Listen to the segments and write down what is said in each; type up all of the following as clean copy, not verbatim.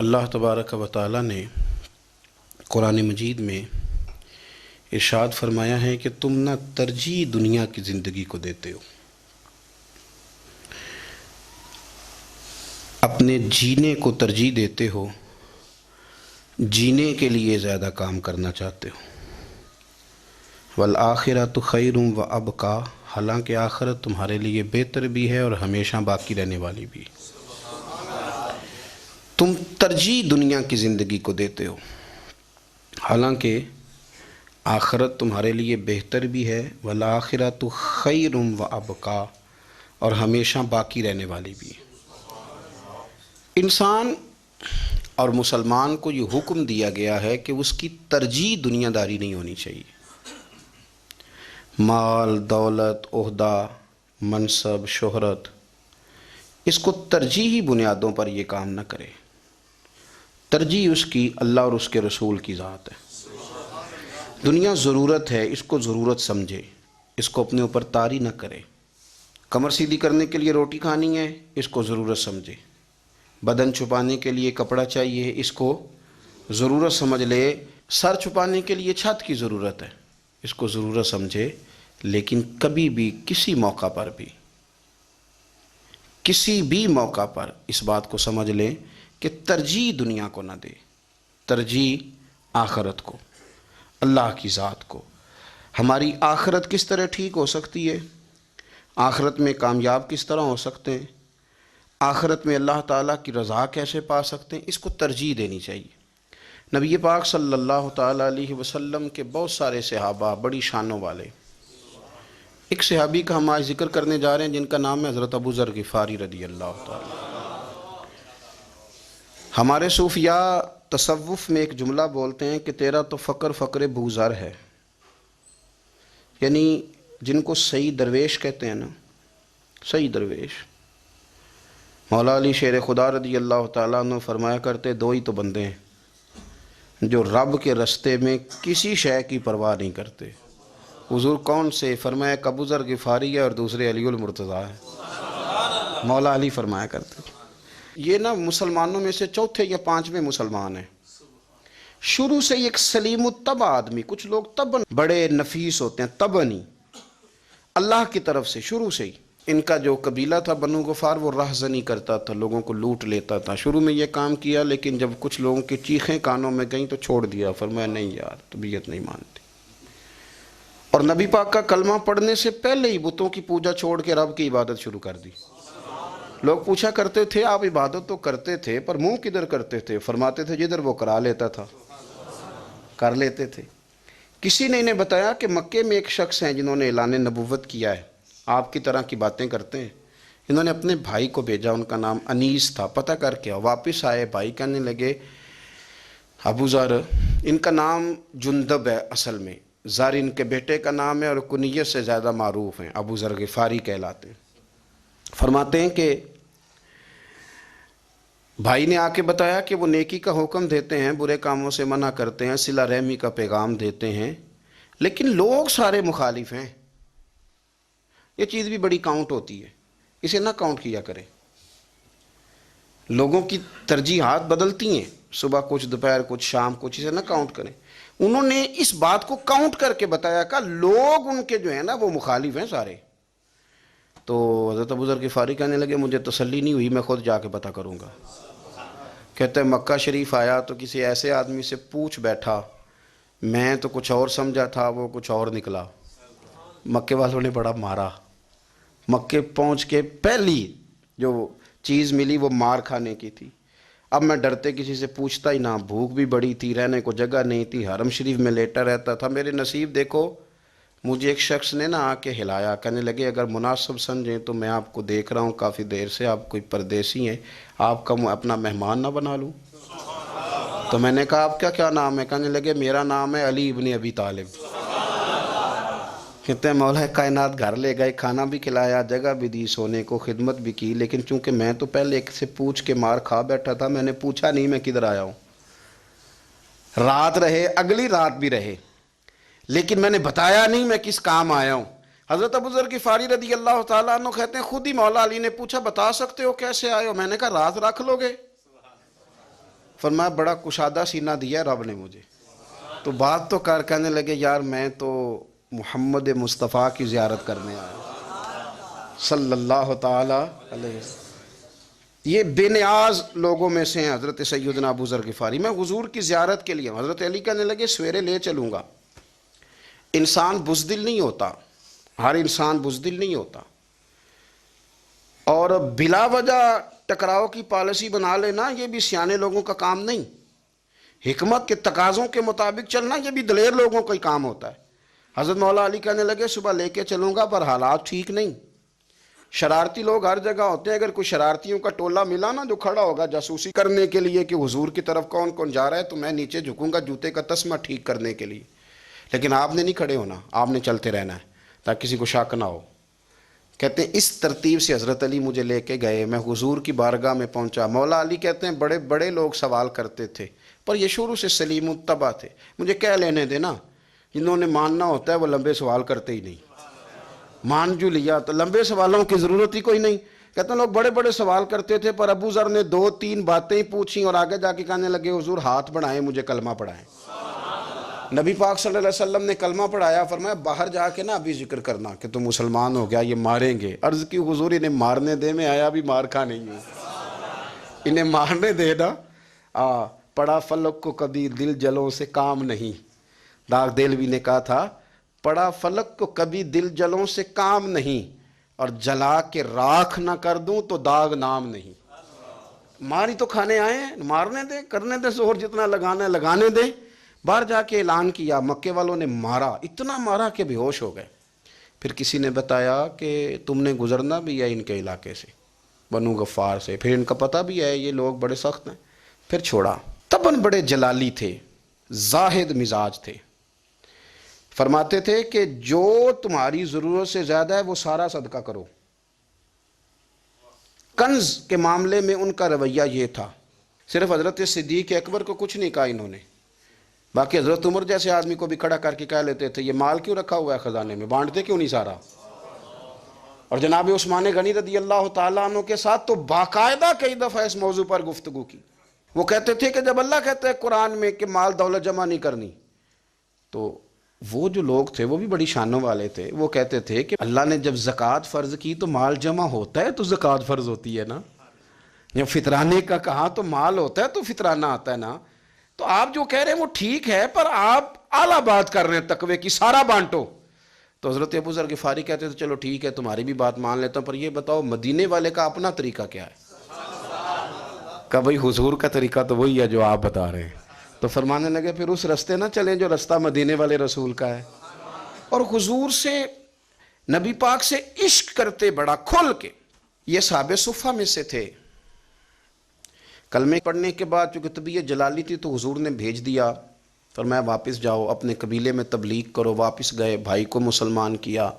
اللہ تبارک و تعالی نے قرآن مجید میں ارشاد فرمایا ہے کہ تم نہ ترجیح دنیا کی زندگی کو دیتے ہو، اپنے جینے کو ترجیح دیتے ہو، جینے کے لیے زیادہ کام کرنا چاہتے ہو۔ والآخرۃ خیر و ابقیٰ، حالانکہ آخرت تمہارے لیے بہتر بھی ہے اور ہمیشہ باقی رہنے والی بھی۔ تم ترجیح دنیا کی زندگی کو دیتے ہو، حالانکہ آخرت تمہارے لیے بہتر بھی ہے، والآخرۃ خیر و ابقیٰ، اور ہمیشہ باقی رہنے والی بھی۔ انسان اور مسلمان کو یہ حکم دیا گیا ہے کہ اس کی ترجیح دنیا داری نہیں ہونی چاہیے۔ مال، دولت، عہدہ، منصب، شہرت، اس کو ترجیحی بنیادوں پر یہ کام نہ کرے۔ ترجیح اس کی اللہ اور اس کے رسول کی ذات ہے۔ دنیا ضرورت ہے، اس کو ضرورت سمجھے، اس کو اپنے اوپر طاری نہ کرے۔ کمر سیدھی کرنے کے لیے روٹی کھانی ہے، اس کو ضرورت سمجھے۔ بدن چھپانے کے لیے کپڑا چاہیے، اس کو ضرورت سمجھ لے۔ سر چھپانے کے لیے چھت کی ضرورت ہے، اس کو ضرورت سمجھے، لیکن کبھی بھی کسی موقع پر اس بات کو سمجھ لیں کہ ترجیح دنیا کو نہ دے، ترجیح آخرت کو، اللہ کی ذات کو۔ ہماری آخرت کس طرح ٹھیک ہو سکتی ہے، آخرت میں کامیاب کس طرح ہو سکتے ہیں، آخرت میں اللہ تعالیٰ کی رضا کیسے پا سکتے ہیں، اس کو ترجیح دینی چاہیے۔ نبی پاک صلی اللہ تعالیٰ علیہ وسلم کے بہت سارے صحابہ بڑی شانوں والے، ایک صحابی کا ہم آج ذکر کرنے جا رہے ہیں جن کا نام ہے حضرت ابو ذر غفاری رضی اللہ تعالیٰ۔ ہمارے صوفیاء تصوف میں ایک جملہ بولتے ہیں کہ تیرا تو فقر بو ذر ہے، یعنی جن کو صحیح درویش کہتے ہیں نا، صحیح درویش۔ مولا علی شیر خدا رضی اللہ تعالیٰ عنہ فرمایا کرتے، دو ہی تو بندے ہیں جو رب کے رستے میں کسی شے کی پرواہ نہیں کرتے۔ حضور کون سے؟ فرمایا ابو ذر غفاری ہے اور دوسرے علی المرتضیٰ ہے۔ مولا علی فرمایا کرتے یہ نا مسلمانوں میں سے چوتھے یا پانچویں مسلمان ہیں۔ شروع سے ایک سلیم الطبع آدمی، کچھ لوگ طبعاً بڑے نفیس ہوتے ہیں، طبعاً ہی اللہ کی طرف سے شروع سے ہی۔ ان کا جو قبیلہ تھا بنو غفار، وہ رہزنی کرتا تھا، لوگوں کو لوٹ لیتا تھا۔ شروع میں یہ کام کیا، لیکن جب کچھ لوگوں کی چیخیں کانوں میں گئیں تو چھوڑ دیا، فرمایا نہیں یار، طبیعت نہیں مانتی۔ اور نبی پاک کا کلمہ پڑھنے سے پہلے ہی بتوں کی پوجا چھوڑ کے رب کی عبادت شروع کر دی۔ لوگ پوچھا کرتے تھے آپ عبادت تو کرتے تھے پر منہ کدھر کرتے تھے؟ فرماتے تھے جدھر وہ کرا لیتا تھا کر لیتے تھے۔ کسی نے انہیں بتایا کہ مکے میں ایک شخص ہیں جنہوں نے اعلان نبوت کیا ہے، آپ کی طرح کی باتیں کرتے ہیں۔ انہوں نے اپنے بھائی کو بھیجا، ان کا نام انیس تھا، پتہ کر کے واپس آئے، بھائی کہنے لگے ابو ذر، ان کا نام جندب ہے اصل میں، ذر ان کے بیٹے کا نام ہے اور کنیت سے زیادہ معروف ہیں، ابو ذر غفاری کہلاتے ہیں۔ فرماتے ہیں کہ بھائی نے آ کے بتایا کہ وہ نیکی کا حکم دیتے ہیں، برے کاموں سے منع کرتے ہیں، صلہ رحمی کا پیغام دیتے ہیں، لیکن لوگ سارے مخالف ہیں۔ یہ چیز بھی بڑی کاؤنٹ ہوتی ہے، اسے نہ کاؤنٹ کیا کریں۔ لوگوں کی ترجیحات بدلتی ہیں، صبح کچھ، دوپہر کچھ، شام کچھ، اسے نہ کاؤنٹ کریں۔ انہوں نے اس بات کو کاؤنٹ کر کے بتایا کہ لوگ ان کے جو ہیں نا وہ مخالف ہیں سارے۔ تو حضرت ابو ذر غفاری کہنے لگے مجھے تسلی نہیں ہوئی، میں خود جا کے پتہ کروں گا۔ کہتے ہیں مکہ شریف آیا تو کسی ایسے آدمی سے پوچھ بیٹھا، میں تو کچھ اور سمجھا تھا، وہ کچھ اور نکلا۔ مکے والوں نے بڑا مارا۔ مکے پہنچ کے پہلی جو چیز ملی وہ مار کھانے کی تھی۔ اب میں ڈرتے کسی سے پوچھتا ہی نہ، بھوک بھی بڑی تھی، رہنے کو جگہ نہیں تھی، حرم شریف میں لیٹا رہتا تھا۔ میرے نصیب دیکھو، مجھے ایک شخص نے آ کے ہلایا، کہنے لگے اگر مناسب سمجھیں تو میں آپ کو دیکھ رہا ہوں کافی دیر سے، آپ کوئی پردیسی ہیں، آپ کا اپنا مہمان نہ بنا لوں؟ تو میں نے کہا آپ کا کیا نام ہے؟ کہنے لگے میرا نام ہے علی ابن ابی طالب۔ کہتے ہیں مولا کائنات گھر لے گئے، کھانا بھی کھلایا، جگہ بھی دی، سونے کو خدمت بھی کی، لیکن چونکہ میں تو پہلے ایک سے پوچھ کے مار کھا بیٹھا تھا، میں نے پوچھا نہیں میں کدھر آیا ہوں۔ رات رہے، اگلی رات بھی رہے، لیکن میں نے بتایا نہیں میں کس کام آیا ہوں۔ حضرت ابو ذر غفاری رضی اللہ تعالیٰ عنہ کہتے ہیں خود ہی مولا علی نے پوچھا بتا سکتے ہو کیسے آئے ہو؟ میں نے کہا راز رکھ لو گے؟ فرمایا بڑا کشادہ سینہ دیا رب نے مجھے. تو بات تو کر کہنے لگے یار میں تو محمد مصطفیٰ کی زیارت کرنے آیا صلی اللہ تعالی علیہ وسلم. یہ بے نیاز لوگوں میں سے ہیں حضرت سیدنا ابو ذر غفاری. میں حضور کی زیارت کے لیے. حضرت علی کہنے لگے سویرے لے چلوں گا. انسان بزدل نہیں ہوتا، ہر انسان بزدل نہیں ہوتا، اور بلا وجہ ٹکراؤ کی پالیسی بنا لینا یہ بھی سیانے لوگوں کا کام نہیں. حکمت کے تقاضوں کے مطابق چلنا یہ بھی دلیر لوگوں کا ہی کام ہوتا ہے. حضرت مولا علی کہنے لگے صبح لے کے چلوں گا پر حالات ٹھیک نہیں. شرارتی لوگ ہر جگہ ہوتے ہیں. اگر کوئی شرارتیوں کا ٹولہ ملا نا جو کھڑا ہوگا جاسوسی کرنے کے لیے کہ حضور کی طرف کون کون جا رہا ہے، تو میں نیچے جھکوں گا جوتے کا تسمہ ٹھیک کرنے کے لیے. لیکن آپ نے نہیں کھڑے ہونا، آپ نے چلتے رہنا ہے تاکہ کسی کو شک نہ ہو. کہتے ہیں اس ترتیب سے حضرت علی مجھے لے کے گئے. میں حضور کی بارگاہ میں پہنچا. مولا علی کہتے ہیں بڑے بڑے لوگ سوال کرتے تھے پر یہ شروع سے سلیم الطبع تھے. مجھے کہہ لینے دینا، جنہوں نے ماننا ہوتا ہے وہ لمبے سوال کرتے ہی نہیں. مان جو لیا تو لمبے سوالوں کی ضرورت ہی کوئی نہیں. کہتے ہیں لوگ بڑے بڑے سوال کرتے تھے پر ابو ذر نے 2-3 باتیں ہی پوچھیں اور آگے جا کے کہنے لگے حضور ہاتھ بڑھائیں مجھے کلمہ پڑھائیں. نبی پاک صلی اللہ علیہ وسلم نے کلمہ پڑھایا. فرمایا باہر جا کے نا ابھی ذکر کرنا کہ تم مسلمان ہو گیا، یہ ماریں گے. عرض کی حضور انہیں مارنے دے، میں آیا بھی مار کھا نہیں ہوں، انہیں مارنے دے نا. پڑا فلک کو کبھی دل جلوں سے کام نہیں. داغ دلوی نے کہا تھا پڑا فلک کو کبھی دل جلوں سے کام نہیں، اور جلا کے راکھ نہ کر دوں تو داغ نام نہیں. ماری تو کھانے آئے ہیں، مارنے دے، کرنے دے زور جتنا لگانا ہے لگانے دے. باہر جا کے اعلان کیا. مکے والوں نے مارا، اتنا مارا کہ بے ہوش ہو گئے. پھر کسی نے بتایا کہ تم نے گزرنا بھی ہے ان کے علاقے سے، بنو غفار سے، پھر ان کا پتہ بھی ہے یہ لوگ بڑے سخت ہیں. پھر چھوڑا. تباً بڑے جلالی تھے، زاہد مزاج تھے. فرماتے تھے کہ جو تمہاری ضرورت سے زیادہ ہے وہ سارا صدقہ کرو. کنز کے معاملے میں ان کا رویہ یہ تھا. صرف حضرت صدیق اکبر کو کچھ نہیں کہا انہوں نے، باقی حضرت عمر جیسے آدمی کو بھی کھڑا کر کے کہہ لیتے تھے یہ مال کیوں رکھا ہوا ہے خزانے میں، بانٹتے کیوں نہیں سارا. اور جناب عثمان غنی رضی اللہ تعالیٰ عنہ کے ساتھ تو باقاعدہ کئی دفعہ اس موضوع پر گفتگو کی. وہ کہتے تھے کہ جب اللہ کہتا ہے قرآن میں کہ مال دولت جمع نہیں کرنی، تو وہ جو لوگ تھے وہ بھی بڑی شانوں والے تھے. وہ کہتے تھے کہ اللہ نے جب زکوٰۃ فرض کی تو مال جمع ہوتا ہے تو زکوٰۃ فرض ہوتی ہے نا. جب فطرانے کا کہا تو مال ہوتا ہے تو فطرانہ آتا ہے نا. تو آپ جو کہہ رہے ہیں وہ ٹھیک ہے پر آپ اعلیٰ بات کر رہے ہیں تقوی کی، سارا بانٹو. تو حضرت ابو ذر غفاری کہتے تھے چلو ٹھیک ہے تمہاری بھی بات مان لیتا ہوں، پر یہ بتاؤ مدینے والے کا اپنا طریقہ کیا ہے. کہ بھئی حضور کا طریقہ تو وہی ہے جو آپ بتا رہے ہیں. تو فرمانے لگے پھر اس رستے نہ چلیں جو رستہ مدینے والے رسول کا ہے. اور حضور سے، نبی پاک سے عشق کرتے بڑا کھل کے. یہ صحابہ صفہ میں سے تھے. کلمے پڑھنے کے بعد چونکہ طبیعت جلالی تھی تو حضور نے بھیج دیا، فرمایا واپس جاؤ اپنے قبیلے میں تبلیغ کرو. واپس گئے، بھائی کو مسلمان کیا،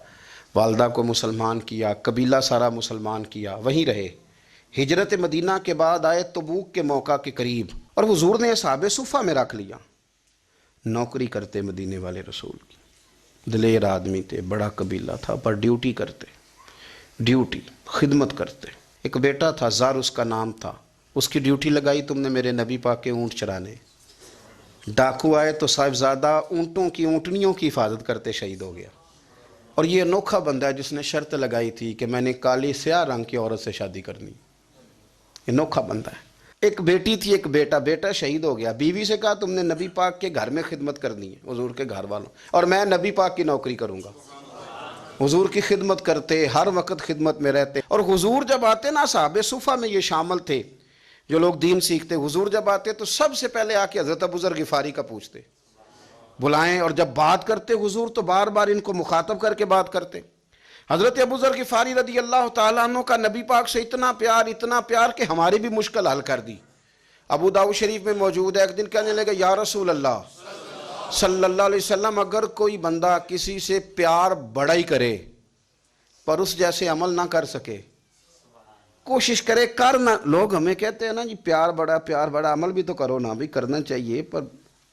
والدہ کو مسلمان کیا، قبیلہ سارا مسلمان کیا، وہیں رہے. ہجرت مدینہ کے بعد آئے تبوک کے موقع کے قریب، اور حضور نے اصحاب صفہ میں رکھ لیا. نوکری کرتے مدینے والے رسول کی، دلیر آدمی تھے، بڑا قبیلہ تھا، پر ڈیوٹی کرتے، ڈیوٹی خدمت کرتے. ایک بیٹا تھا زار اس کا نام تھا. اس کی ڈیوٹی لگائی تم نے میرے نبی پاک کے اونٹ چرانے. ڈاکو آئے تو صاحبزادہ اونٹوں کی، اونٹنیوں کی حفاظت کرتے شہید ہو گیا. اور یہ انوکھا بندہ ہے جس نے شرط لگائی تھی کہ میں نے کالی سیاہ رنگ کی عورت سے شادی کرنی. انوکھا بندہ ہے. ایک بیٹی تھی ایک بیٹا، بیٹا شہید ہو گیا. بیوی سے کہا تم نے نبی پاک کے گھر میں خدمت کرنی ہے، حضور کے گھر والوں، اور میں نبی پاک کی نوکری کروں گا. حضور کی خدمت کرتے، ہر وقت خدمت میں رہتے. اور حضور جب آتے نا، صحابہ صفہ میں یہ شامل تھے جو لوگ دین سیکھتے. حضور جب آتے تو سب سے پہلے آ کے حضرت ابو ذر غفاری کا پوچھتے، بلائیں. اور جب بات کرتے حضور تو بار بار ان کو مخاطب کر کے بات کرتے. حضرت ابو ذر غفاری رضی اللہ تعالیٰ عنہ کا نبی پاک سے اتنا پیار کہ ہماری بھی مشکل حل کر دی. ابو داؤد شریف میں موجود ہے. ایک دن کہنے لگے یا رسول اللہ صلی اللہ علیہ وسلم، اگر کوئی بندہ کسی سے پیار بڑا ہی کرے پر اس جیسے عمل نہ کر سکے، کوشش کرے کرنا. لوگ ہمیں کہتے ہیں نا جی پیار بڑا، عمل بھی تو کرو نا. بھی کرنا چاہیے پر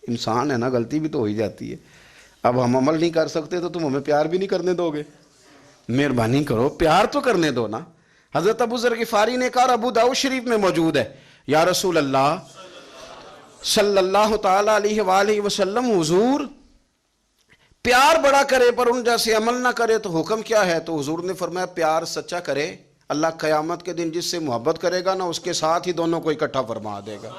انسان ہے نا، غلطی بھی تو ہو ہی جاتی ہے. اب ہم عمل نہیں کر سکتے تو تم ہمیں پیار بھی نہیں کرنے دو گے. مہربانی کرو پیار تو کرنے دو نا. حضرت ابو ذر غفاری نے کہا، ابو داؤد شریف میں موجود ہے، یا رسول اللہ صلی اللہ تعالی علیہ وآلہ وسلم حضور پیار بڑا کرے پر ان جیسے عمل نہ کرے تو حکم کیا ہے؟ تو حضور نے فرمایا پیار سچا کرے، اللہ قیامت کے دن جس سے محبت کرے گا نا اس کے ساتھ ہی دونوں کو اکٹھا فرما دے گا۔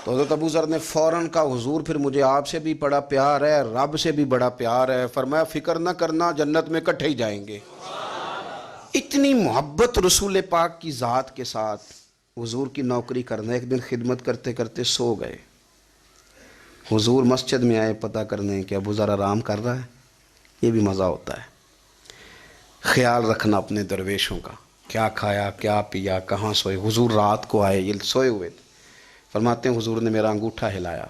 تو حضرت ابو ذر نے فوراً کہا حضور پھر مجھے آپ سے بھی بڑا پیار ہے، رب سے بھی بڑا پیار ہے۔ فرمایا فکر نہ کرنا، جنت میں اکٹھے ہی جائیں گے۔ اتنی محبت رسول پاک کی ذات کے ساتھ حضور کی نوکری کرنا۔ ایک دن خدمت کرتے کرتے سو گئے، حضور مسجد میں آئے پتہ کرنے کہ ابو ذر آرام کر رہا ہے۔ یہ بھی مزہ ہوتا ہے، خیال رکھنا اپنے درویشوں کا، کیا کھایا کیا پیا کہاں سوئے۔ حضور رات کو آئے، یہ سوئے ہوئے تھے، فرماتے ہیں حضور نے میرا انگوٹھا ہلایا،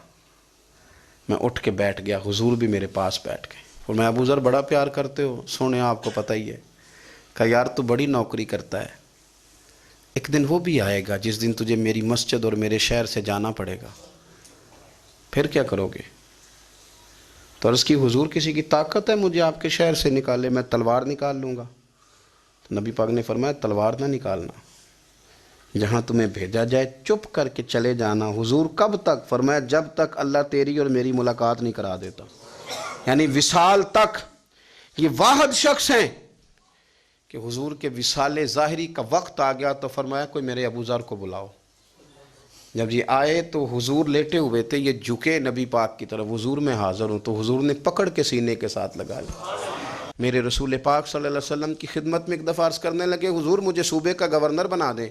میں اٹھ کے بیٹھ گیا، حضور بھی میرے پاس بیٹھ گئے۔ اور میں ابو ذر بڑا پیار کرتے ہو؟ سونے آپ کو پتہ ہی ہے۔ کہا یار تو بڑی نوکری کرتا ہے، ایک دن وہ بھی آئے گا جس دن تجھے میری مسجد اور میرے شہر سے جانا پڑے گا، پھر کیا کرو گے؟ تو عرض کی حضور کسی کی طاقت ہے مجھے آپ کے شہر سے نکالے؟ میں تلوار نکال لوں گا۔ تو نبی پاک نے فرمایا تلوار نہ نکالنا، جہاں تمہیں بھیجا جائے چپ کر کے چلے جانا۔ حضور کب تک؟ فرمایا جب تک اللہ تیری اور میری ملاقات نہیں کرا دیتا، یعنی وصال تک۔ یہ واحد شخص ہیں کہ حضور کے وصال ظاہری کا وقت آ گیا تو فرمایا کوئی میرے ابو ذر کو بلاؤ۔ جب یہ آئے تو حضور لیٹے ہوئے تھے، یہ جھکے نبی پاک کی طرف، حضور میں حاضر ہوں، تو حضور نے پکڑ کے سینے کے ساتھ لگا لیا۔ میرے رسول پاک صلی اللہ علیہ وسلم کی خدمت میں ایک دفعہ عرض کرنے لگے حضور مجھے صوبے کا گورنر بنا دیں۔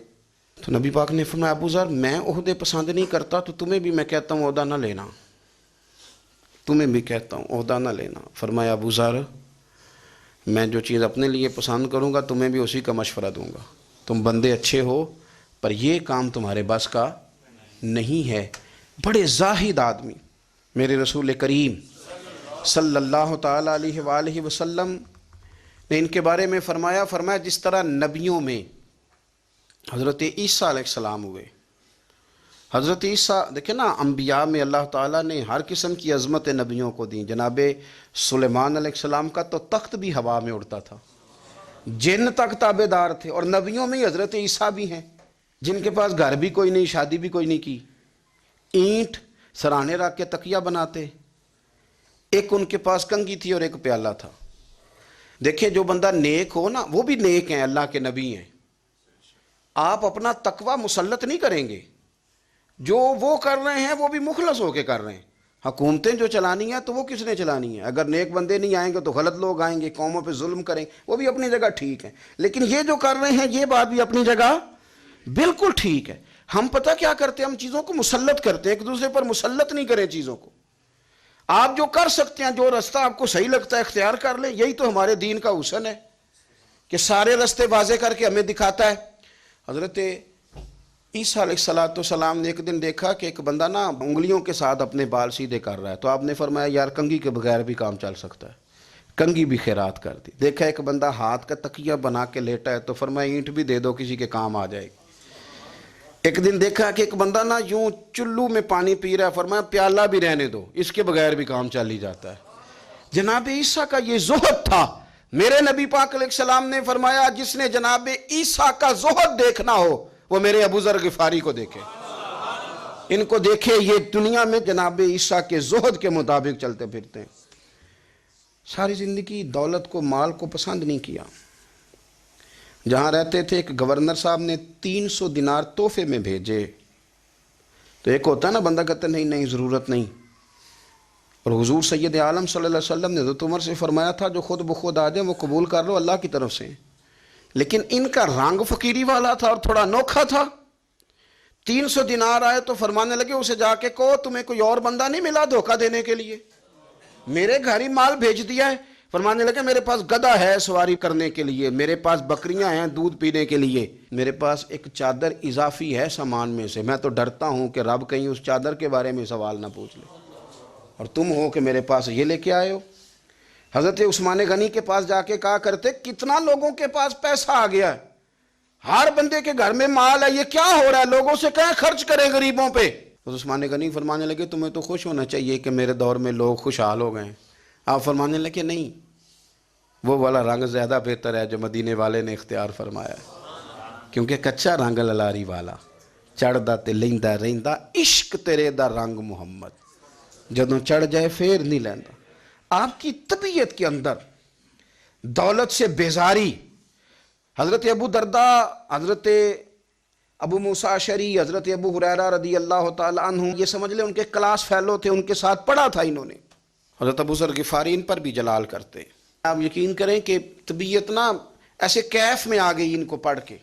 تو نبی پاک نے فرمایا ابو ذر میں عہدے پسند نہیں کرتا، تو تمہیں بھی میں کہتا ہوں عہدہ نہ لینا، تمہیں بھی کہتا ہوں عہدہ نہ لینا۔ فرمایا ابو ذر میں جو چیز اپنے لیے پسند کروں گا تمہیں بھی اسی کا مشورہ دوں گا، تم بندے اچھے ہو پر یہ کام تمہارے بس کا نہیں ہے۔ بڑے زاہد آدمی میرے رسول کریم صلی اللہ تعالی علیہ وآلہ وسلم نے ان کے بارے میں فرمایا جس طرح نبیوں میں حضرت عیسیٰ علیہ السلام ہوئے، حضرت عیسیٰ دیکھیں نا، انبیاء میں اللہ تعالیٰ نے ہر قسم کی عظمت نبیوں کو دی۔ جناب سلیمان علیہ السلام کا تو تخت بھی ہوا میں اڑتا تھا، جن تک تابع دار تھے، اور نبیوں میں حضرت عیسیٰ بھی ہیں جن کے پاس گھر بھی کوئی نہیں، شادی بھی کوئی نہیں کی، اینٹ سرانے رکھ کے تکیہ بناتے، ایک ان کے پاس کنگھی تھی اور ایک پیالہ تھا۔ دیکھیں جو بندہ نیک ہو نا وہ بھی نیک ہیں، اللہ کے نبی ہیں۔ آپ اپنا تقوی مسلط نہیں کریں گے، جو وہ کر رہے ہیں وہ بھی مخلص ہو کے کر رہے ہیں۔ حکومتیں جو چلانی ہیں تو وہ کس نے چلانی ہے؟ اگر نیک بندے نہیں آئیں گے تو غلط لوگ آئیں گے، قوموں پہ ظلم کریں، وہ بھی اپنی جگہ ٹھیک ہے، لیکن یہ جو کر رہے ہیں یہ بات بھی اپنی جگہ بالکل ٹھیک ہے۔ ہم پتہ کیا کرتے ہیں، ہم چیزوں کو مسلط کرتے ہیں، ایک دوسرے پر مسلط نہیں کریں چیزوں کو۔ آپ جو کر سکتے ہیں، جو رستہ آپ کو صحیح لگتا ہے اختیار کر لیں، یہی تو ہمارے دین کا حسن ہے کہ سارے رستے واضح کر کے ہمیں دکھاتا ہے۔ حضرت عیسیٰ علیہ السلام نے ایک دن دیکھا کہ ایک بندہ نا انگلیوں کے ساتھ اپنے بال سیدھے کر رہا ہے، تو آپ نے فرمایا یار کنگھی کے بغیر بھی کام چل سکتا ہے، کنگھی بھی خیرات کر دی۔ دیکھا ایک بندہ ہاتھ کا تکیہ بنا کے لیٹا ہے، تو فرمایا اینٹ بھی دے دو کسی کے کام آ جائے گی۔ ایک دن دیکھا کہ ایک بندہ نا یوں چلو میں پانی پی رہا ہے، فرمایا پیالہ بھی رہنے دو، اس کے بغیر بھی کام چل ہی جاتا ہے۔ جناب عیسیٰ کا یہ زہد تھا۔ میرے نبی پاک علیہ السلام نے فرمایا جس نے جناب عیسیٰ کا زہد دیکھنا ہو وہ میرے ابو ذر غفاری کو دیکھے، ان کو دیکھے، یہ دنیا میں جناب عیسیٰ کے زہد کے مطابق چلتے پھرتے ہیں۔ ساری زندگی دولت کو مال کو پسند نہیں کیا۔ جہاں رہتے تھے ایک گورنر صاحب نے 300 دینار تحفے میں بھیجے، تو ایک ہوتا ہے نا بندہ کہتا ہے نہیں ضرورت نہیں، اور حضور سید عالم صلی اللہ علیہ وسلم نے حضرت عمر سے فرمایا تھا جو خود بخود آ جائیں وہ قبول کر لو اللہ کی طرف سے، لیکن ان کا رنگ فقیری والا تھا اور تھوڑا انوکھا تھا۔ 300 دینار آئے تو فرمانے لگے اسے جا کے کہو تمہیں کوئی اور بندہ نہیں ملا دھوکہ دینے کے لیے، میرے گھر ہی مال بھیج دیا ہے۔ فرمانے لگے میرے پاس گدھا ہے سواری کرنے کے لیے، میرے پاس بکریاں ہیں دودھ پینے کے لیے، میرے پاس ایک چادر اضافی ہے سامان میں سے، میں تو ڈرتا ہوں کہ رب کہیں اس چادر کے بارے میں سوال نہ پوچھ لے، اور تم ہو کہ میرے پاس یہ لے کے آئے ہو۔ حضرت عثمان غنی کے پاس جا کے کہا کرتے کتنا لوگوں کے پاس پیسہ آ گیا ہے، ہر بندے کے گھر میں مال ہے، یہ کیا ہو رہا ہے، لوگوں سے کہیں خرچ کریں غریبوں پہ۔ عثمان غنی فرمانے لگے تمہیں تو خوش ہونا چاہیے کہ میرے دور میں لوگ خوشحال ہو گئے ہیں۔ آپ فرمانے لگے نہیں، وہ والا رنگ زیادہ بہتر ہے جو مدینے والے نے اختیار فرمایا ہے، کیونکہ کچا رنگ للاری والا چڑھدا تے لیندا رہندا عشق تیرے دا رنگ محمد، جدوں چڑھ جائے پھر نہیں لیندا۔ آپ کی طبیعت کے اندر دولت سے بیزاری، حضرت ابو درداء، حضرت ابو موسیٰ اشعری، حضرت ابو ہریرہ رضی اللہ تعالیٰ عنہ، یہ سمجھ لیں ان کے کلاس فیلو تھے، ان کے ساتھ پڑھا تھا انہوں نے۔ حضرت ابو ذر غفاری ان پر بھی جلال کرتے۔ آپ یقین کریں کہ طبیعت نا ایسے کیف میں آ گئی ان کو پڑھ کے۔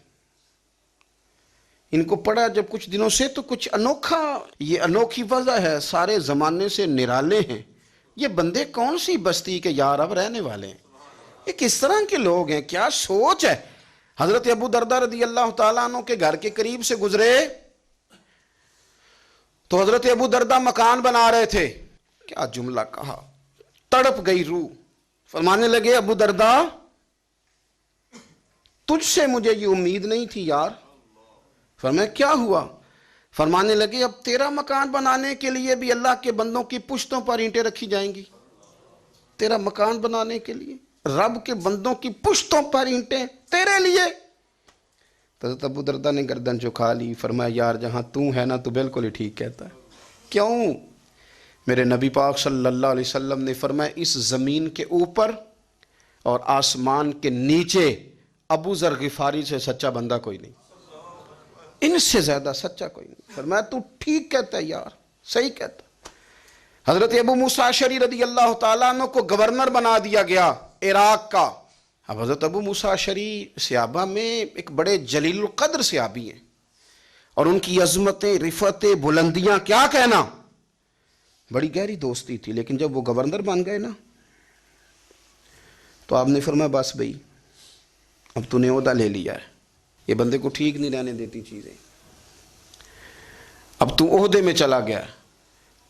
ان کو پڑھا جب کچھ دنوں سے تو کچھ انوکھا، یہ انوکھی وجہ ہے، سارے زمانے سے نرالے ہیں، یہ بندے کون سی بستی کے یارب رہنے والے ہیں، یہ کس طرح کے لوگ ہیں، کیا سوچ ہے۔ حضرت ابو درداء رضی اللہ تعالیٰ عنہ کے گھر کے قریب سے گزرے تو حضرت ابو درداء مکان بنا رہے تھے، کیا جملہ کہا، تڑپ گئی روح۔ فرمانے لگے ابو درداء تجھ سے مجھے یہ امید نہیں تھی یار۔ فرمایا کیا ہوا؟ فرمانے لگے اب تیرا مکان بنانے کے لیے بھی اللہ کے بندوں کی پشتوں پر اینٹیں رکھی جائیں گی، تیرا مکان بنانے کے لیے رب کے بندوں کی پشتوں پر اینٹیں تیرے لیے۔ حضرت ابو درداء نے گردن جھکا لی، فرمایا یار جہاں تو ہے نا تو بالکل ہی ٹھیک کہتا ہے۔ کیوں؟ میرے نبی پاک صلی اللہ علیہ وسلم نے فرمایا اس زمین کے اوپر اور آسمان کے نیچے ابو ذر غفاری سے سچا بندہ کوئی نہیں، ان سے زیادہ سچا کوئی نہیں۔ فرمایا تو ٹھیک کہتا ہے یار، صحیح کہتا ہے۔ حضرت ابو موسیٰ اشعری رضی اللہ تعالیٰ عنہ کو گورنر بنا دیا گیا عراق کا۔ اب حضرت ابو موسیٰ اشعری صحابہ میں ایک بڑے جلیل القدر صحابی ہیں، اور ان کی عظمتیں، رفتیں، بلندیاں کیا کہنا، بڑی گہری دوستی تھی۔ لیکن جب وہ گورنر بن گئے نا تو آپ نے فرمایا بس بھئی اب تو نے عہدہ لے لیا ہے، یہ بندے کو ٹھیک نہیں رہنے دیتی چیزیں، اب تو عہدے میں چلا گیا۔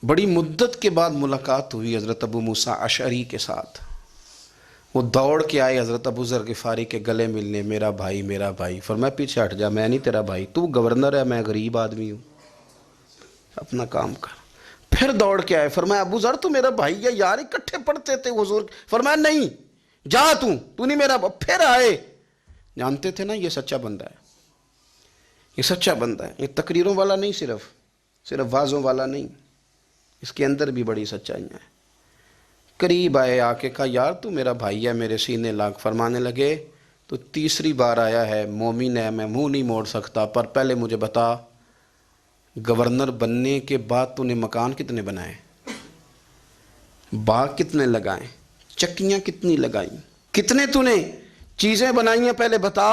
بڑی مدت کے بعد ملاقات ہوئی حضرت ابو موسیٰ اشعری کے ساتھ، وہ دوڑ کے آئے حضرت ابو ذر غفاری کے گلے ملنے، میرا بھائی میرا بھائی۔ فرمایا پیچھے ہٹ جا، میں نہیں تیرا بھائی، تو گورنر ہے، میں غریب آدمی ہوں، اپنا کام کر۔ پھر دوڑ کے آئے، فرمایا ابو ذر تو میرا بھائی ہے یار، اکٹھے پڑھتے تھے حضور۔ فرمایا نہیں جا تو نہیں میرا۔ پھر آئے، جانتے تھے نا یہ سچا بندہ ہے، یہ سچا بندہ ہے، یہ تقریروں والا نہیں، صرف وعظوں والا نہیں، اس کے اندر بھی بڑی سچائیاں ہیں۔ قریب آئے، آ کے کہا یار تو میرا بھائی ہے، میرے سینے لاگ۔ فرمانے لگے تو تیسری بار آیا ہے، مومن ہے، میں منہ نہیں موڑ سکتا، پر پہلے مجھے بتا گورنر بننے کے بعد تو نے مکان کتنے بنائے، باغ کتنے لگائیں، چکیاں کتنی لگائیں، کتنے تو نے چیزیں بنائی ہیں، پہلے بتا۔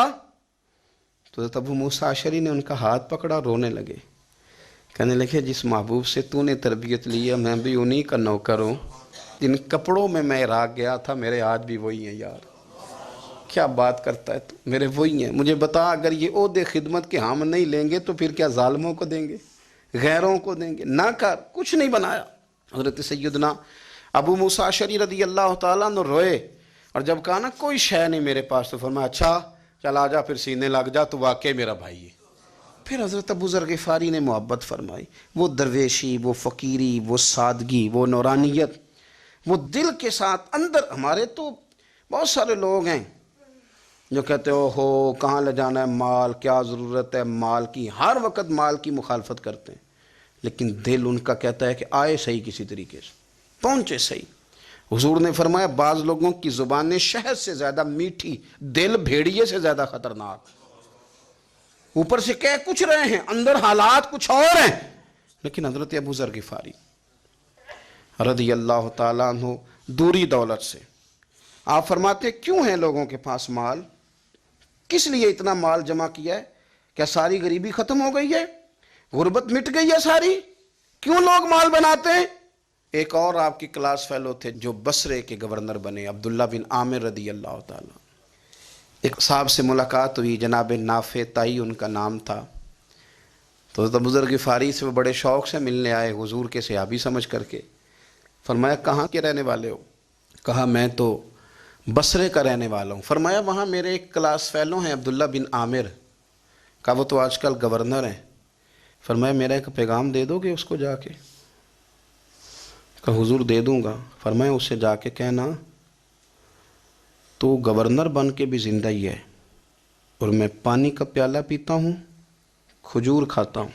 تو حضرت ابو موسیٰ اشعری نے ان کا ہاتھ پکڑا، رونے لگے، کہنے لگے جس محبوب سے تو نے تربیت لی ہے میں بھی انہی کا نوکر ہوں، جن کپڑوں میں میں عراق گیا تھا میرے آج بھی وہی ہیں یار۔ کیا بات کرتا ہے تو، میرے وہی ہیں۔ مجھے بتا اگر یہ عہدے خدمت کے ہم نہیں لیں گے تو پھر کیا ظالموں کو دیں گے، غیروں کو دیں گے؟ نہ کر، کچھ نہیں بنایا۔ حضرت سیدنا ابو موسیٰ اشعری رضی اللہ تعالیٰ عنہ روئے، اور جب کہا نا کوئی شے نہیں میرے پاس، تو فرمایا اچھا چل آ جا، پھر سینے لگ جا، تو واقعی میرا بھائی ہے۔ پھر حضرت ابو ذر غفاری نے محبت فرمائی، وہ درویشی، وہ فقیری، وہ سادگی، وہ نورانیت، وہ دل کے ساتھ اندر۔ ہمارے تو بہت سارے لوگ ہیں جو کہتے ہو کہاں لے جانا ہے مال، کیا ضرورت ہے مال کی، ہر وقت مال کی مخالفت کرتے ہیں، لیکن دل ان کا کہتا ہے کہ آئے صحیح، کسی طریقے سے پہنچے صحیح۔ حضور نے فرمایا بعض لوگوں کی زبانیں شہد سے زیادہ میٹھی، دل بھیڑیے سے زیادہ خطرناک۔ اوپر سے کہہ کچھ رہے ہیں، اندر حالات کچھ اور ہیں۔ لیکن حضرت ابو ذر غفاری رضی اللہ تعالیٰ عنہ دوری دولت سے، آپ فرماتے کیوں ہیں لوگوں کے پاس مال، کس لیے اتنا مال جمع کیا ہے؟ کیا ساری غریبی ختم ہو گئی ہے، غربت مٹ گئی ہے ساری؟ کیوں لوگ مال بناتے ہیں؟ ایک اور آپ کی کلاس فیلو تھے جو بصرے کے گورنر بنے، عبداللہ بن عامر رضی اللہ تعالیٰ۔ ایک صاحب سے ملاقات ہوئی، جناب نافع تائی ان کا نام تھا، تو حضرت ابو ذر غفاری سے وہ بڑے شوق سے ملنے آئے، حضور کے صحابی سمجھ کر کے۔ فرمایا کہاں کے رہنے والے ہو؟ کہا میں تو بصرے کا رہنے والا ہوں۔ فرمایا وہاں میرے ایک کلاس فیلو ہیں عبداللہ بن عامر، کہا وہ تو آج کل گورنر ہیں۔ فرمایا میرا ایک پیغام دے دو گے اس کو جا کے؟ کہا حضور دے دوں گا۔ فرمایا اس سے جا کے کہنا تو گورنر بن کے بھی زندہ ہی ہے، اور میں پانی کا پیالہ پیتا ہوں، کھجور کھاتا ہوں،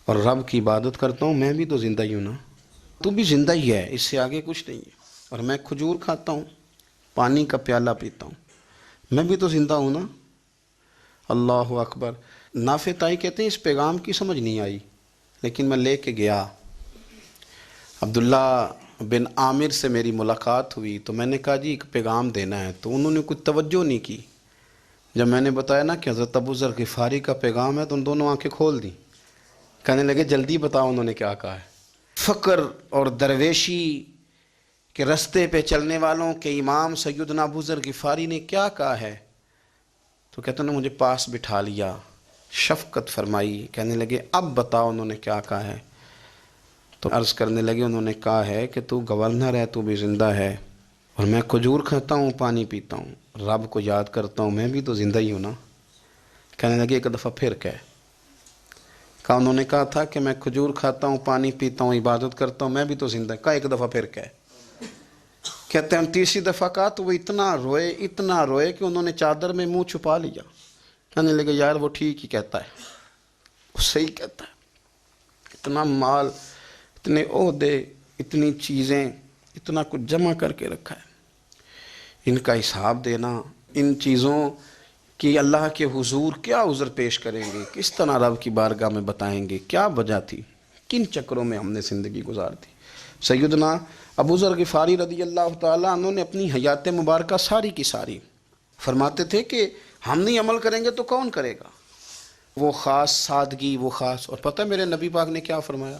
اور رب کی عبادت کرتا ہوں، میں بھی تو زندہ ہی ہوں نا، تو بھی زندہ ہی ہے، اس سے آگے کچھ نہیں ہے۔ اور میں کھجور کھاتا ہوں، پانی کا پیالہ پیتا ہوں، میں بھی تو زندہ ہوں نا۔ اللہ اکبر۔ نافع تائی کہتے ہیں اس پیغام کی سمجھ نہیں آئی، لیکن میں لے کے گیا۔ عبداللہ بن عامر سے میری ملاقات ہوئی تو میں نے کہا جی ایک پیغام دینا ہے، تو انہوں نے کچھ توجہ نہیں کی۔ جب میں نے بتایا نا کہ حضرت ابو ذر غفاری کا پیغام ہے تو ان دونوں آنکھیں کھول دیں، کہنے لگے جلدی بتاؤ انہوں نے کیا کہا ہے۔ فقر اور درویشی کے رستے پہ چلنے والوں کے امام سیدنا ابو ذر غفاری نے کیا کہا ہے؟ تو کہتے ہیں مجھے پاس بٹھا لیا، شفقت فرمائی، کہنے لگے اب بتاؤ انہوں نے کیا کہا ہے۔ تو عرض کرنے لگے انہوں نے کہا ہے کہ تو گورنر ہے، تو بھی زندہ ہے، اور میں کھجور کھاتا ہوں، پانی پیتا ہوں، رب کو یاد کرتا ہوں، میں بھی تو زندہ ہی ہوں نا۔ کہنے لگے ایک دفعہ پھر کہا انہوں نے کہا تھا کہ میں کھجور کھاتا ہوں، پانی پیتا ہوں، عبادت کرتا ہوں، میں بھی تو زندہ، کہا ایک دفعہ پھر کہتے ہیں تیسری دفعہ کہا تو وہ اتنا روئے کہ انہوں نے چادر میں منہ چھپا لیا۔ کہنے لگے یار وہ ٹھیک ہی کہتا ہے، وہ صحیح کہتا ہے، اتنا مال، اتنے عہدے، اتنی چیزیں، اتنا کچھ جمع کر کے رکھا ہے، ان کا حساب دینا، ان چیزوں کی اللہ کے حضور کیا عذر پیش کریں گے، کس طرح رب کی بارگاہ میں بتائیں گے، کیا وجہ تھی، کن چکروں میں ہم نے زندگی گزار دی۔ سیدنا ابو ذر غفاری رضی اللہ تعالیٰ عنہ نے اپنی حیات مبارکہ ساری کی ساری فرماتے تھے کہ ہم نہیں عمل کریں گے تو کون کرے گا، وہ خاص سادگی، وہ خاص۔ اور پتہ میرے نبی پاک نے کیا فرمایا؟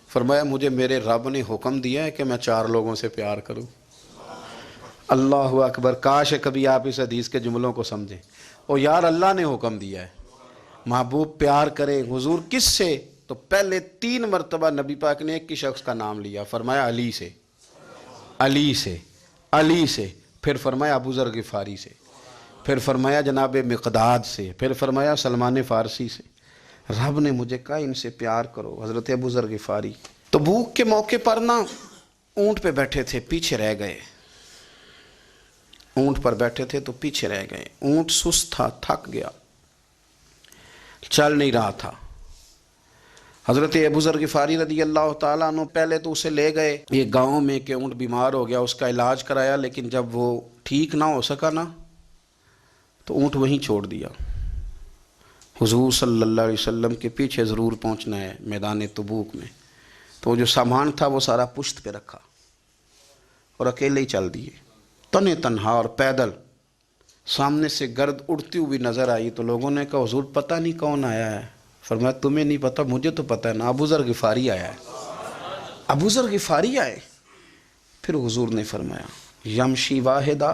فرمایا مجھے میرے رب نے حکم دیا ہے کہ میں 4 لوگوں سے پیار کروں۔ اللہ اکبر، کاش کبھی آپ اس حدیث کے جملوں کو سمجھیں۔ او یار اللہ نے حکم دیا ہے، محبوب پیار کرے، حضور کس سے؟ تو پہلے 3 مرتبہ نبی پاک نے ایک ہی شخص کا نام لیا، فرمایا علی سے، علی سے، علی سے، پھر فرمایا ابو ذر غفاری سے، پھر فرمایا جناب مقداد سے، پھر فرمایا سلمان فارسی سے۔ رب نے مجھے کہا ان سے پیار کرو، حضرت ابو ذر غفاری۔ تبوک کے موقع پر نا اونٹ پہ بیٹھے تھے، پیچھے رہ گئے، اونٹ پر بیٹھے تھے تو پیچھے رہ گئے، اونٹ سست تھا، تھک گیا، چل نہیں رہا تھا۔ حضرت ابو ذر غفاری رضی اللہ تعالیٰ عنہ پہلے تو اسے لے گئے ایک گاؤں میں کہ اونٹ بیمار ہو گیا، اس کا علاج کرایا، لیکن جب وہ ٹھیک نہ ہو سکا نا تو اونٹ وہیں چھوڑ دیا۔ حضور صلی اللہ علیہ وسلم کے پیچھے ضرور پہنچنا ہے میدان تبوک میں، تو جو سامان تھا وہ سارا پشت پہ رکھا اور اکیلے ہی چل دیے، تنے تنہا اور پیدل۔ سامنے سے گرد اڑتی ہوئی نظر آئی تو لوگوں نے کہا حضور پتہ نہیں کون آیا ہے۔ فرمایا تمہیں نہیں پتہ، مجھے تو پتہ ہے نا، ابو ذر غفاری آیا ہے، ابو ذر غفاری آئے۔ پھر حضور نے فرمایا یمشی واحدہ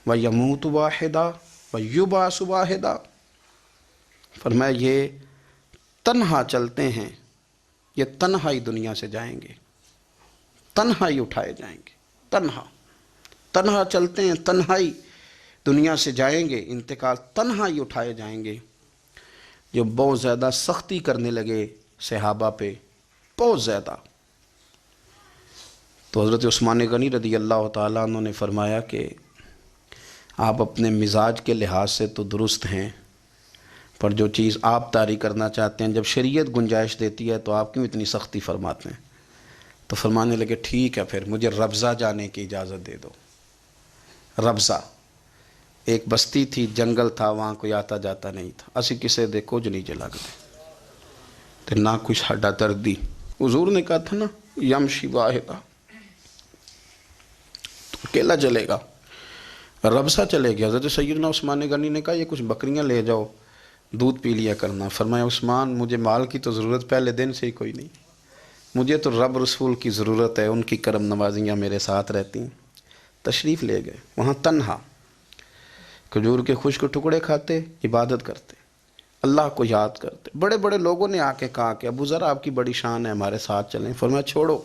و یموت واحدہ و یبعث واحدہ، فرمایا یہ تنہا چلتے ہیں، یہ تنہا ہی دنیا سے جائیں گے، تنہا ہی اٹھائے جائیں گے، تنہا چلتے ہیں، تنہا ہی دنیا سے جائیں گے، انتقال تنہا ہی اٹھائے جائیں گے۔ جو بہت زیادہ سختی کرنے لگے صحابہ پہ، بہت زیادہ، تو حضرت عثمان غنی رضی اللہ تعالیٰ عنہ نے فرمایا کہ آپ اپنے مزاج کے لحاظ سے تو درست ہیں، پر جو چیز آپ طاری کرنا چاہتے ہیں جب شریعت گنجائش دیتی ہے تو آپ کیوں اتنی سختی فرماتے ہیں؟ تو فرمانے لگے ٹھیک ہے پھر مجھے ربضہ جانے کی اجازت دے دو۔ ربضہ ایک بستی تھی، جنگل تھا، وہاں کوئی آتا جاتا نہیں تھا، اسی کسے دے کچھ نہیں چلا گئے تو نہ کوئی ساڈا دردی۔ حضور نے کہا تھا نا یمشی واحدہ، تو اکیلا چلے گا، ربضہ چلے گیا۔ حضرت سیدنا عثمان غنی نے کہا یہ کچھ بکریاں لے جاؤ، دودھ پی لیا کرنا۔ فرمایا عثمان مجھے مال کی تو ضرورت پہلے دن سے ہی کوئی نہیں، مجھے تو رب رسول کی ضرورت ہے، ان کی کرم نوازیاں میرے ساتھ رہتی ہیں۔ تشریف لے گئے، وہاں تنہا کھجور کے خشک ٹکڑے کھاتے، عبادت کرتے، اللہ کو یاد کرتے۔ بڑے بڑے لوگوں نے آ کے کہا کہ ابو ذر آپ کی بڑی شان ہے، ہمارے ساتھ چلیں۔ فرمایا چھوڑو،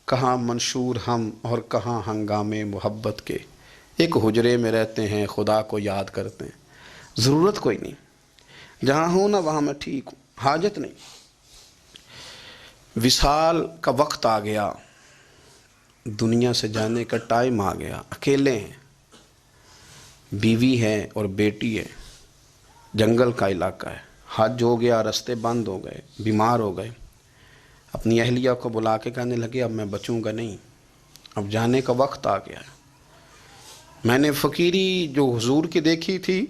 کہاں منشور ہم اور کہاں ہنگامے محبت کے، ایک حجرے میں رہتے ہیں، خدا کو یاد کرتے ہیں، ضرورت کوئی نہیں، جہاں ہوں نا وہاں میں ٹھیک ہوں، حاجت نہیں۔ وصال کا وقت آ گیا، دنیا سے جانے کا ٹائم آ گیا، اکیلے ہیں، بیوی ہے اور بیٹی ہے، جنگل کا علاقہ ہے، حج ہو گیا، راستے بند ہو گئے، بیمار ہو گئے، اپنی اہلیہ کو بلا کے کہنے لگے اب میں بچوں گا نہیں، اب جانے کا وقت آ گیا ہے۔ میں نے فقیری جو حضور کی دیکھی تھی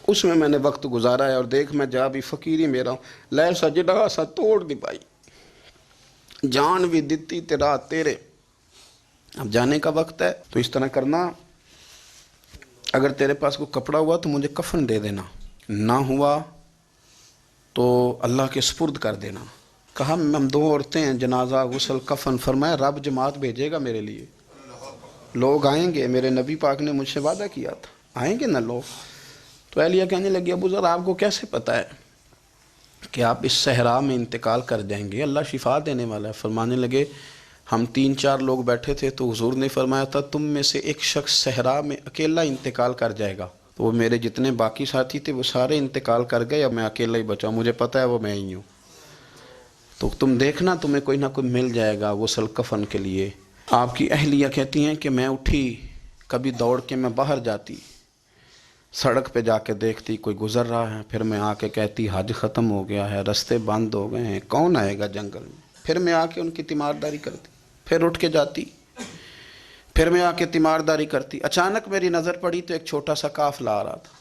اس میں نے وقت گزارا ہے، اور دیکھ میں جا بھی فقیری میرا ہوں، لے سجدہ سا توڑ دی پائی، جان بھی دیتی تیرا تیرے، اب جانے کا وقت ہے۔ تو اس طرح کرنا، اگر تیرے پاس کوئی کپڑا ہوا تو مجھے کفن دے دینا، نہ ہوا تو اللہ کے سپرد کر دینا۔ کہا ہم 2 عورتیں ہیں، جنازہ، غسل، کفن۔ فرمایا رب جماعت بھیجے گا میرے لیے، لوگ آئیں گے، میرے نبی پاک نے مجھ سے وعدہ کیا تھا، آئیں گے نا لوگ۔ تو اہلیہ کہنے لگی ابو ذر آپ کو کیسے پتہ ہے کہ آپ اس صحرا میں انتقال کر جائیں گے؟ اللہ شفا دینے والا ہے۔ فرمانے لگے ہم 3-4 لوگ بیٹھے تھے تو حضور نے فرمایا تھا تم میں سے ایک شخص صحرا میں اکیلا انتقال کر جائے گا۔ تو وہ میرے جتنے باقی ساتھی تھے وہ سارے انتقال کر گئے، اب میں اکیلا ہی بچا، مجھے پتہ ہے وہ میں ہی ہوں۔ تو تم دیکھنا تمہیں کوئی نہ کوئی مل جائے گا غسل کفن کے لیے۔ آپ کی اہلیہ کہتی ہیں کہ میں اٹھی، کبھی دوڑ کے میں باہر جاتی، سڑک پہ جا کے دیکھتی کوئی گزر رہا ہے، پھر میں آ کے کہتی حج ختم ہو گیا ہے، راستے بند ہو گئے ہیں، کون آئے گا جنگل میں؟ پھر میں آ کے ان کی تیمارداری کرتی، پھر اٹھ کے جاتی، پھر میں آ کے تیمارداری کرتی۔ اچانک میری نظر پڑی تو ایک چھوٹا سا قافلہ آ رہا تھا،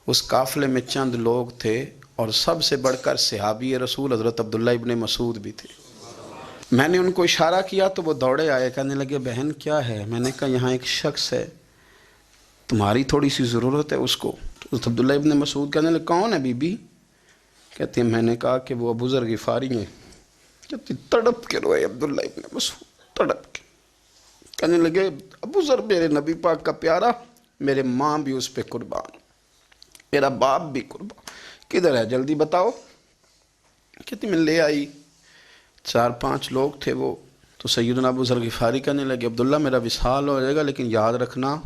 اس قافلے میں چند لوگ تھے اور سب سے بڑھ کر صحابی رسول حضرت عبداللہ ابن مسعود بھی تھے۔ میں نے ان کو اشارہ کیا تو وہ دوڑے آئے، کہنے لگے بہن کیا ہے؟ میں نے کہا یہاں ایک شخص ہے، تمہاری تھوڑی سی ضرورت ہے اس کو۔ تو عبداللہ ابن مسعود کہنے لگے کون ہے بی بی؟ کہتے ہیں میں نے کہا کہ وہ ابو ذر غفاری ہیں۔ کہتے تڑپ کے روئے عبداللہ ابن مسعود، تڑپ کے کہنے لگے ابو ذر میرے نبی پاک کا پیارا، میرے ماں بھی اس پہ قربان، میرا باپ بھی قربان، کدھر ہے جلدی بتاؤ؟ کہتی میں لے آئی، 4-5 لوگ تھے وہ۔ تو سیدنا ابو ذر غفاری کہنے لگے عبداللہ میرا وصال ہو جائے گا لیکن یاد رکھنا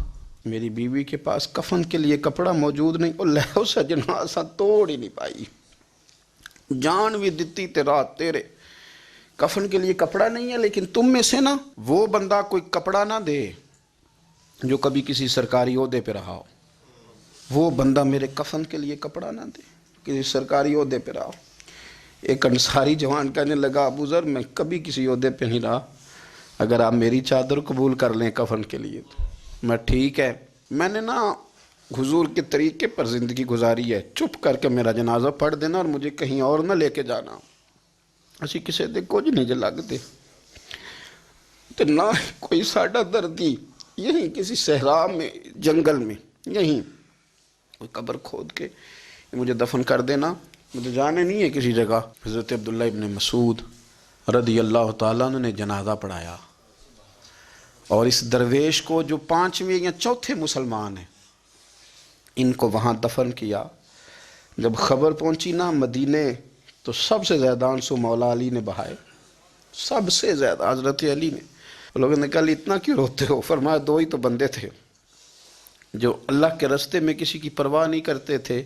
میری بیوی کے پاس کفن کے لیے کپڑا موجود نہیں۔ وہ لہو سجنا سا توڑ ہی نہیں پائی، جان بھی دیتی تیرا تیرے، کفن کے لیے کپڑا نہیں ہے۔ لیکن تم میں سے نا وہ بندہ کوئی کپڑا نہ دے جو کبھی کسی سرکاری عہدے پہ رہا ہو، وہ بندہ میرے کفن کے لیے کپڑا نہ دے کسی سرکاری عہدے پہ رہا ہو۔ ایک انصاری جوان کہنے لگا ابو ذر میں کبھی کسی عہدے پہ نہیں رہا، اگر آپ میری چادر قبول کر لیں کفن کے لیے تو میں ٹھیک ہے۔ میں نے نا حضور کے طریقے پر زندگی گزاری ہے، چپ کر کے میرا جنازہ پڑھ دینا اور مجھے کہیں اور نہ لے کے جانا، اسی کسی دے کچھ نہیں جو لگتے تو نہ کوئی ساڈا دردی، یہیں کسی صحرا میں جنگل میں یہیں کوئی قبر کھود کے مجھے دفن کر دینا، مجھے جانے نہیں ہے کسی جگہ۔ حضرت عبداللہ ابن مسعود رضی اللہ تعالیٰ عنہ نے جنازہ پڑھایا، اور اس درویش کو جو 5ویں یا 4تھے مسلمان ہیں ان کو وہاں دفن کیا۔ جب خبر پہنچی نا مدینے تو سب سے زیادہ آنسو مولا علی نے بہائے، سب سے زیادہ حضرت علی نے۔ لوگوں نے کہا اتنا کیوں روتے ہو؟ فرمایا 2 ہی تو بندے تھے جو اللہ کے راستے میں کسی کی پرواہ نہیں کرتے تھے،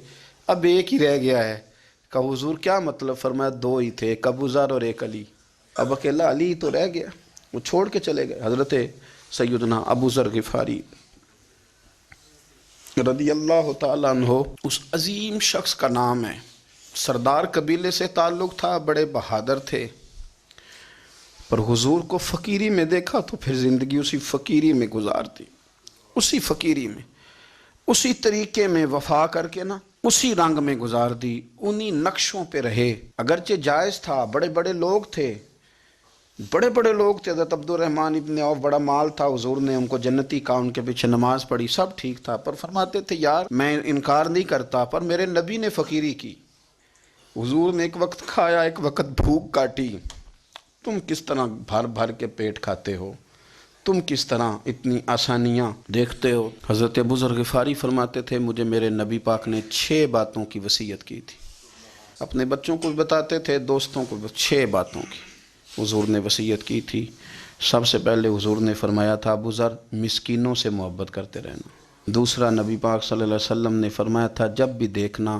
اب ایک ہی رہ گیا ہے۔ کہا حضور کیا مطلب؟ فرمایا 2 ہی تھے، ایک ابو ذر اور ایک علی، اب اکیلا علی ہی تو رہ گیا، وہ چھوڑ کے چلے گئے۔ حضرت سیدنا ابو ذر غفاری رضی اللہ تعالیٰ عنہ اس عظیم شخص کا نام ہے، سردار قبیلے سے تعلق تھا، بڑے بہادر تھے، پر حضور کو فقیری میں دیکھا تو پھر زندگی اسی فقیری میں گزار دی، اسی فقیری میں، اسی طریقے میں وفا کر کے نا اسی رنگ میں گزار دی، انہی نقشوں پہ رہے۔ اگرچہ جائز تھا، بڑے بڑے لوگ تھے، بڑے بڑے لوگ تھے، حضرت عبد الرحمن ابن عوف، بڑا مال تھا، حضور نے ان کو جنتی کہا، ان کے پیچھے نماز پڑھی، سب ٹھیک تھا، پر فرماتے تھے یار میں انکار نہیں کرتا، پر میرے نبی نے فقیری کی، حضور نے ایک وقت کھایا، ایک وقت بھوک کاٹی، تم کس طرح بھر بھر کے پیٹ کھاتے ہو، تم کس طرح اتنی آسانیاں دیکھتے ہو۔ حضرت ابو ذر غفاری فرماتے تھے مجھے میرے نبی پاک نے 6 باتوں کی وصیت کی تھی، اپنے بچوں کو بھی بتاتے تھے، دوستوں کو بھی، 6 باتوں کی حضور نے وصیت کی تھی۔ سب سے پہلے حضور نے فرمایا تھا ابو ذر مسکینوں سے محبت کرتے رہنا۔ دوسرا نبی پاک صلی اللہ علیہ وسلم نے فرمایا تھا جب بھی دیکھنا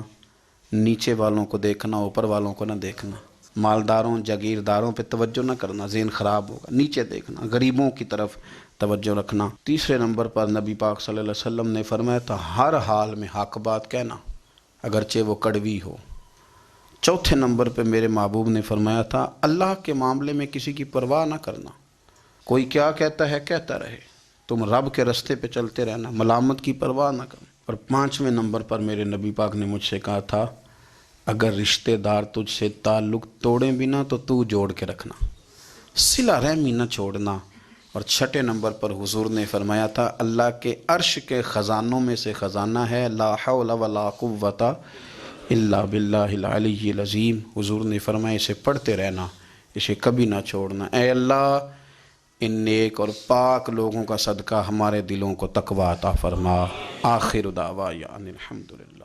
نیچے والوں کو دیکھنا، اوپر والوں کو نہ دیکھنا، مالداروں جاگیرداروں پہ توجہ نہ کرنا، ذہن خراب ہوگا، نیچے دیکھنا، غریبوں کی طرف توجہ رکھنا۔ تیسرے نمبر پر نبی پاک صلی اللہ علیہ وسلم نے فرمایا تھا ہر حال میں حق بات کہنا، اگرچہ وہ کڑوی ہو۔ چوتھے نمبر پہ میرے محبوب نے فرمایا تھا اللہ کے معاملے میں کسی کی پرواہ نہ کرنا، کوئی کیا کہتا ہے کہتا رہے، تم رب کے رستے پہ چلتے رہنا، ملامت کی پرواہ نہ کرنا۔ اور پانچویں نمبر پر میرے نبی پاک نے مجھ سے کہا تھا اگر رشتہ دار تجھ سے تعلق توڑیں بھی نہ تو جوڑ کے رکھنا، صلہ رحمی نہ چھوڑنا۔ اور چھٹے نمبر پر حضور نے فرمایا تھا اللہ کے عرش کے خزانوں میں سے خزانہ ہے لا حول ولا قوت الا باللہ العلی العظیم۔ حضور نے فرمایا اسے پڑھتے رہنا، اسے کبھی نہ چھوڑنا۔ اے اللہ ان نیک اور پاک لوگوں کا صدقہ ہمارے دلوں کو تقویٰ عطا فرما۔ آخر دعوانا الحمدللہ۔